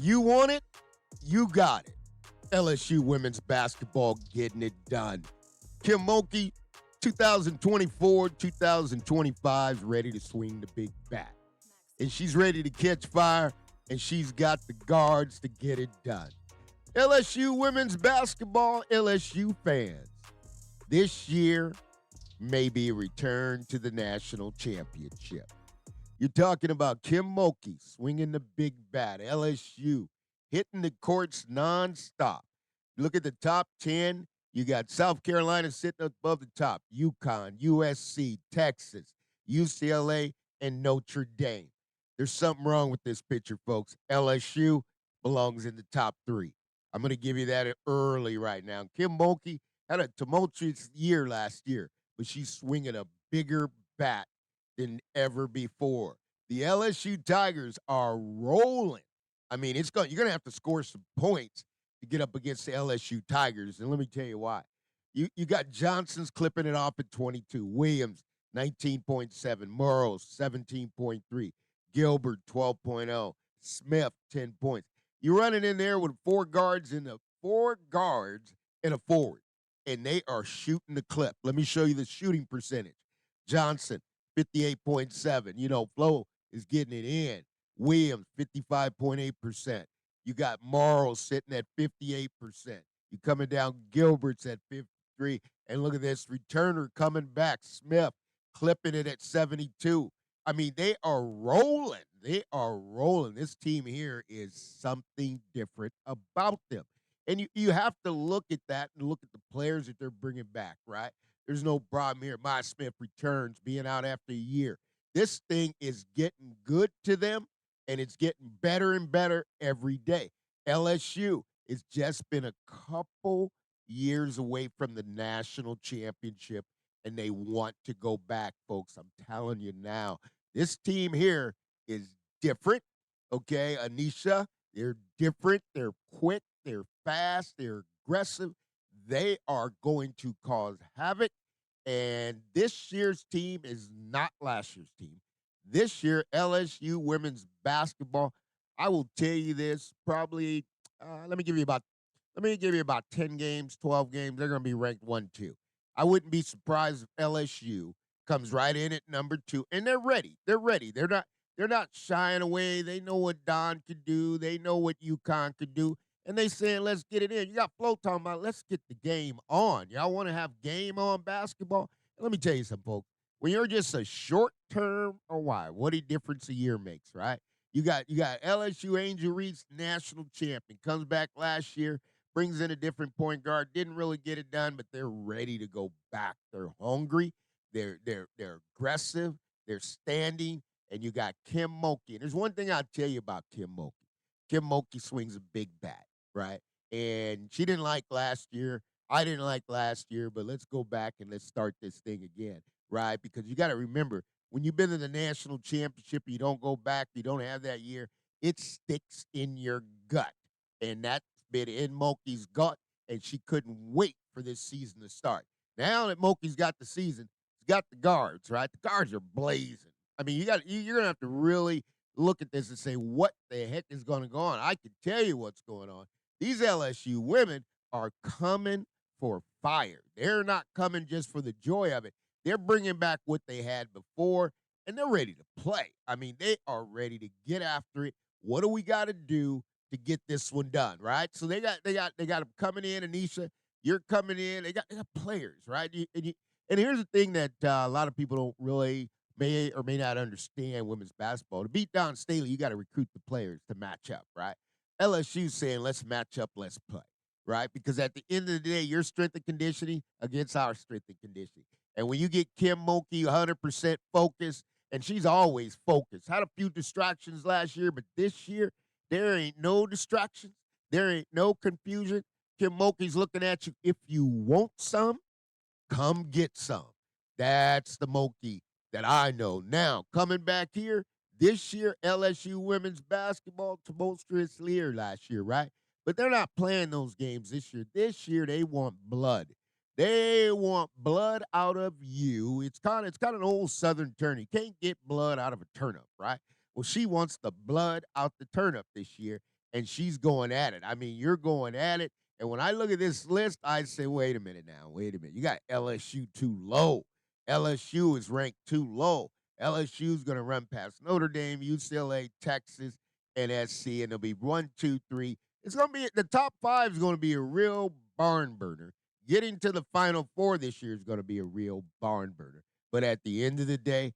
You want it, you got it. LSU women's basketball getting it done. Kim Mulkey, 2024, 2025 is ready to swing the big bat. And she's ready to catch fire, and she's got the guards to get it done. LSU women's basketball, LSU fans, this year may be a return to the national championship. You're talking about Kim Mulkey swinging the big bat, LSU hitting the courts nonstop. Look at the top 10. You got South Carolina sitting above the top, UConn, USC, Texas, UCLA, and Notre Dame. There's something wrong with this picture, folks. LSU belongs in the top 3. I'm going to give you that early right now. Kim Mulkey had a tumultuous year last year, but she's swinging a bigger bat than ever before. The LSU Tigers are rolling. I mean, you're going to have to score some points to get up against the LSU Tigers, and let me tell you why. You got Johnson's clipping it off at 22, Williams 19.7, Morrows 17.3, Gilbert 12.0, Smith 10 points. You're running in there with four guards and a forward, and they are shooting the clip. Let me show you the shooting percentage. Johnson 58.7. You know, Flo is getting it in. Williams 55.8%. You got Morrow sitting at 58%. You coming down, Gilbert's at 53. And look at this, returner coming back, Smith clipping it at 72. I mean, they are rolling. They are rolling. This team here is something different about them. And you have to look at that and look at the players that they're bringing back, right? There's no problem here. Maya Smith returns, being out after a year. This thing is getting good to them, and it's getting better and better every day. LSU has just been a couple years away from the national championship, and they want to go back, folks. I'm telling you now, this team here is different, okay? Anisha, they're different. They're quick. They're fast. They're aggressive. They are going to cause havoc, and this year's team is not last year's team. This year, LSU women's basketball, I will tell you this, probably, let me give you about 10 games, 12 games. They're going to be ranked 1, 2. I wouldn't be surprised if LSU comes right in at number 2, and they're ready. They're ready. They're not shying away. They know what Don could do. They know what UConn could do. And they saying, let's get it in. You got Flo talking about, let's get the game on. Y'all want to have game on basketball? And let me tell you something, folks. When you're just a short-term or why, what a difference a year makes, right? You got LSU Angel Reese, national champion, comes back last year, brings in a different point guard, didn't really get it done, but they're ready to go back. They're hungry, they're aggressive, they're standing, and you got Kim Mulkey. And there's one thing I'll tell you about Kim Mulkey. Kim Mulkey swings a big bat, right? And she didn't like last year. I didn't like last year, but let's go back and let's start this thing again, right? Because you got to remember, when you've been in the national championship, you don't go back, you don't have that year, it sticks in your gut. And that's been in Mulkey's gut, and she couldn't wait for this season to start. Now that Mulkey's got the season, he's got the guards, right? The guards are blazing. I mean, you're gonna have to really look at this and say, what the heck is going to go on? I can tell you what's going on. These LSU women are coming for fire. They're not coming just for the joy of it. They're bringing back what they had before, and they're ready to play. I mean, they are ready to get after it. What do we got to do to get this one done, right? So they got them coming in. Anisha, you're coming in. They got players, right? And here's the thing that a lot of people don't really may or may not understand women's basketball. To beat Don Staley, you got to recruit the players to match up, right? LSU saying, let's match up, let's play, right? Because at the end of the day, your strength and conditioning against our strength and conditioning. And when you get Kim Mulkey 100% focused, and she's always focused, had a few distractions last year, but this year, there ain't no distractions. There ain't no confusion. Kim Mulkey's looking at you. If you want some, come get some. That's the Mulkey that I know. Now, coming back here, this year, LSU women's basketball, tumultuous year last year, right? But they're not playing those games this year. This year, they want blood. They want blood out of you. It's kind of an old Southern term. You can't get blood out of a turnip, right? Well, she wants the blood out the turnip this year, and she's going at it. I mean, you're going at it. And when I look at this list, I say, wait a minute now. Wait a minute. You got LSU too low. LSU is ranked too low. LSU is going to run past Notre Dame, UCLA, Texas, and SC, and it'll be 1, 2, 3. It's going to be the top 5 is going to be a real barn burner. Getting to the Final Four this year is going to be a real barn burner. But at the end of the day,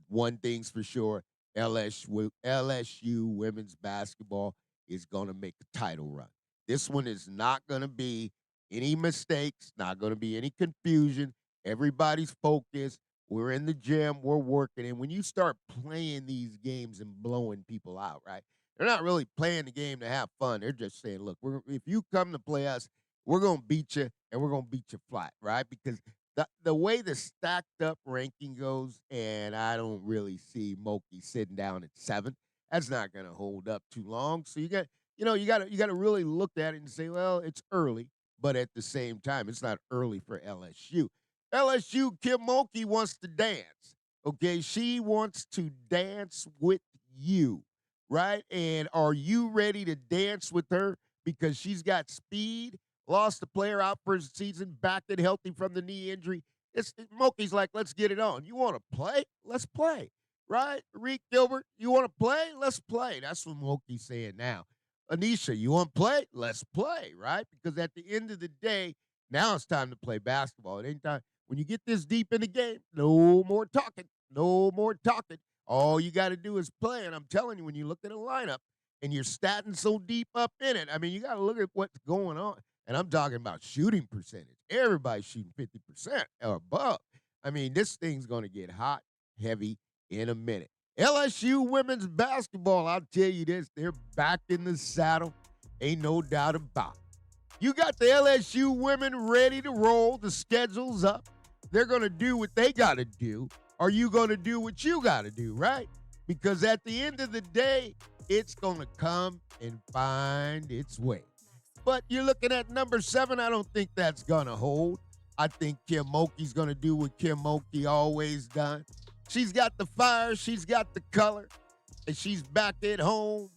one thing's for sure: LSU women's basketball is going to make a title run. This one is not going to be any mistakes, not going to be any confusion. Everybody's focused. We're in the gym. We're working. And when you start playing these games and blowing people out, right? They're not really playing the game to have fun. They're just saying, look, if you come to play us, we're going to beat you, and we're going to beat you flat, right? Because the way the stacked up ranking goes, and I don't really see Mulkey sitting down at 7. That's not going to hold up too long. So you got to really look at it and say, well, it's early, but at the same time, it's not early for LSU. LSU, Kim Mulkey wants to dance. Okay, she wants to dance with you, right? And are you ready to dance with her? Because she's got speed, lost the player out for a season, back and healthy from the knee injury. Mulkey's like, let's get it on. You want to play? Let's play, right? Reed Gilbert, you want to play? Let's play. That's what Mulkey's saying now. Anisha, you want to play? Let's play, right? Because at the end of the day, now it's time to play basketball. It ain't time. When you get this deep in the game, no more talking. No more talking. All you got to do is play. And I'm telling you, when you look at a lineup and you're statting so deep up in it, I mean, you got to look at what's going on. And I'm talking about shooting percentage. Everybody's shooting 50% or above. I mean, this thing's going to get hot, heavy in a minute. LSU women's basketball, I'll tell you this, they're back in the saddle. Ain't no doubt about it. You got the LSU women ready to roll. The schedule's up. They're going to do what they got to do. Are you going to do what you got to do, right? Because at the end of the day, it's going to come and find its way. But you're looking at number 7. I don't think that's going to hold. I think Kim Mulkey's going to do what Kim Mulkey always done. She's got the fire. She's got the color. And she's back at home.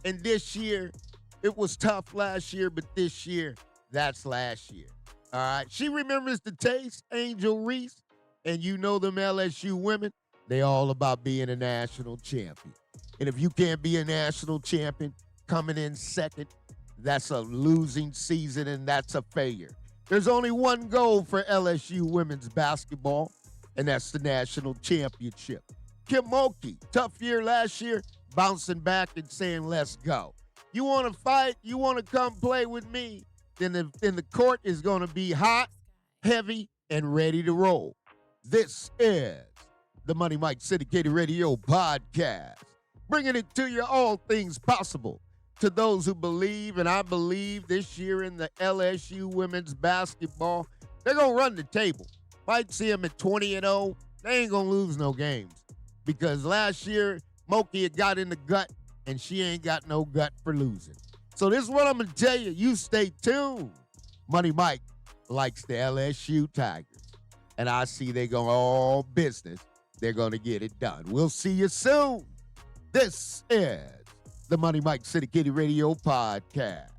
And this year, it was tough last year, but this year, that's last year. All right. She remembers the taste, Angel Reese. And you know them LSU women, they all about being a national champion. And if you can't be a national champion coming in second, that's a losing season and that's a failure. There's only one goal for LSU women's basketball, and that's the national championship. Kim Mulkey, tough year last year, bouncing back and saying, let's go. You want to fight? You want to come play with me? Then the court is going to be hot, heavy, and ready to roll. This is the Money Mike Syndicated Radio Podcast, bringing it to you, all things possible to those who believe, and I believe this year in the LSU women's basketball, they're going to run the table. Might see them at 20-0. They ain't going to lose no games because last year, Mulkey had got in the gut, and she ain't got no gut for losing. So this is what I'm going to tell you. You stay tuned. Money Mike likes the LSU Tigers. And I see they go all business. They're going to get it done. We'll see you soon. This is the Money Mike Syndicated Radio Podcast.